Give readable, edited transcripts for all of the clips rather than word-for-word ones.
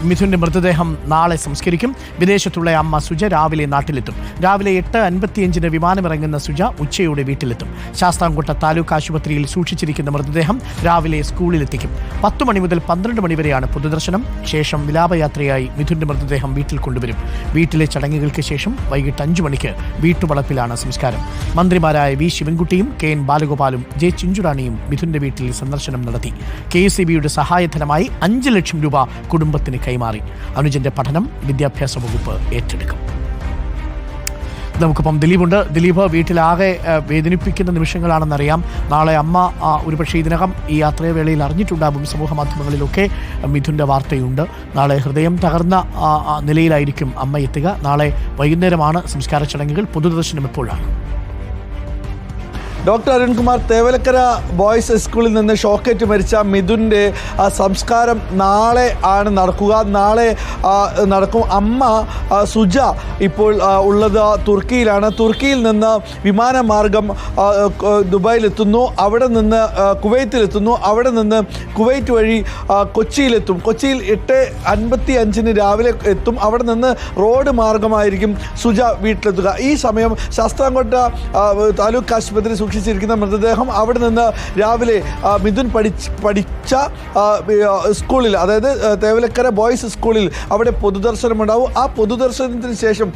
മിഥുന്റെ മൃതദേഹം നാളെ സംസ്കരിക്കും. വിദേശത്തുള്ള അമ്മ സുജ രാവിലെ നാട്ടിലെത്തും. രാവിലെ 8:55 വിമാനമിറങ്ങുന്ന സുജ ഉച്ചയോടെ വീട്ടിലെത്തും. ശാസ്താംകോട്ട താലൂക്ക് ആശുപത്രിയിൽ സൂക്ഷിച്ചിരിക്കുന്ന മൃതദേഹം രാവിലെ സ്കൂളിലെത്തിക്കും. 10 മണി മുതൽ 12 മണി വരെയാണ് പൊതുദർശനം. ശേഷം വിലാപയാത്രയായി മിഥുന്റെ മൃതദേഹം വീട്ടിൽ കൊണ്ടുവരും. വീട്ടിലെ ചടങ്ങുകൾക്ക് ശേഷം വൈകിട്ട് 5 മണിക്ക് വീട്ടുവളപ്പിലാണ് സംസ്കാരം. മന്ത്രിമാരായ വി ശിവൻകുട്ടിയും കെ എൻ ബാലഗോപാലും ജെ ചിഞ്ചുറാണിയും മിഥുന്റെ വീട്ടിൽ സന്ദർശനം നടത്തി. KSEBയുടെ സഹായധനമായി 5 ലക്ഷം രൂപ കുടുംബത്തിന് കൈമാറി. അനുജന്റെ പഠനം വിദ്യാഭ്യാസ വകുപ്പ് ഏറ്റെടുക്കും. നമുക്കിപ്പം ദിലീപുണ്ട്. ദിലീപ്, വീട്ടിലാകെ വേദനിപ്പിക്കുന്ന നിമിഷങ്ങളാണെന്നറിയാം. നാളെ അമ്മ ഒരുപക്ഷെ ഇതിനകം ഈ യാത്രാവേളയിൽ അറിഞ്ഞിട്ടുണ്ടാകും. സമൂഹ മാധ്യമങ്ങളിലൊക്കെ മിഥുൻ്റെ വാർത്തയുണ്ട്. നാളെ ഹൃദയം തകർന്ന നിലയിലായിരിക്കും അമ്മ എത്തുക. നാളെ വൈകുന്നേരമാണ് സംസ്കാര ചടങ്ങുകൾ. പൊതുദർശനം എപ്പോഴാണ്? ഡോക്ടർ അരുൺകുമാർ, തേവലക്കര ബോയ്സ് സ്കൂളിൽ നിന്ന് ഷോക്കേറ്റ് മരിച്ച മിഥുൻ്റെ സംസ്കാരം നാളെ ആണ് നടക്കുക. നാളെ നടക്കും. അമ്മ സുജ ഇപ്പോൾ ഉള്ളത് തുർക്കിയിലാണ്. തുർക്കിയിൽ നിന്ന് വിമാനമാർഗം ദുബായിലെത്തുന്നു. അവിടെ നിന്ന് കുവൈത്തിലെത്തുന്നു. അവിടെ നിന്ന് കുവൈറ്റ് വഴി കൊച്ചിയിലെത്തും. കൊച്ചിയിൽ 8:55 രാവിലെ എത്തും. അവിടെ നിന്ന് റോഡ് മാർഗമായിരിക്കും സുജ വീട്ടിലെത്തുക. ഈ സമയം ശാസ്താംകോട്ട താലൂക്ക് ആശുപത്രി സൂക്ഷിച്ചിരിക്കുന്ന മൃതദേഹം അവിടെ നിന്ന് രാവിലെ മിഥുൻ പഠിച്ച സ്കൂളിൽ, അതായത് തേവലക്കര ബോയ്സ് സ്കൂളിൽ അവിടെ പൊതുദർശനമുണ്ടാവും. ആ പൊതുദർശനത്തിന് ശേഷം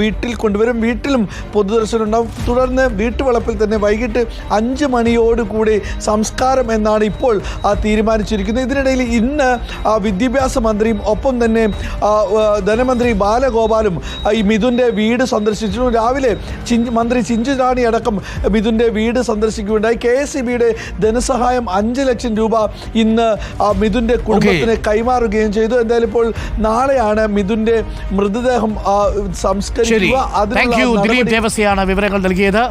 വീട്ടിൽ കൊണ്ടുവരും. വീട്ടിലും പൊതുദർശനം ഉണ്ടാവും. തുടർന്ന് വീട്ടുവളപ്പിൽ തന്നെ വൈകിട്ട് 5 മണിയോടുകൂടി സംസ്കാരം എന്നാണ് ഇപ്പോൾ തീരുമാനിച്ചിരിക്കുന്നത്. ഇതിനിടയിൽ ഇന്ന് വിദ്യാഭ്യാസ മന്ത്രിയും ഒപ്പം തന്നെ ധനമന്ത്രി ബാലഗോപാലും ഈ മിഥുൻ്റെ വീട് സന്ദർശിച്ചു. രാവിലെ മന്ത്രി ചിഞ്ചുറാണി അടക്കം മിഥുൻ്റെ വീട് സന്ദർശിക്കുകയുണ്ടായി. KSEBയുടെ ധനസഹായം 5 ലക്ഷം രൂപ ഇന്ന് മിഥുൻ്റെ കുടുംബത്തിന് കൈമാറുകയും ചെയ്തു. എന്തായാലും ഇപ്പോൾ നാളെയാണ് മിഥുൻ്റെ മൃതദേഹം സംസ്കരിക്കുക. ദിലീപ് ദേവസ്യാണ് വിവരങ്ങൾ നൽകിയത്.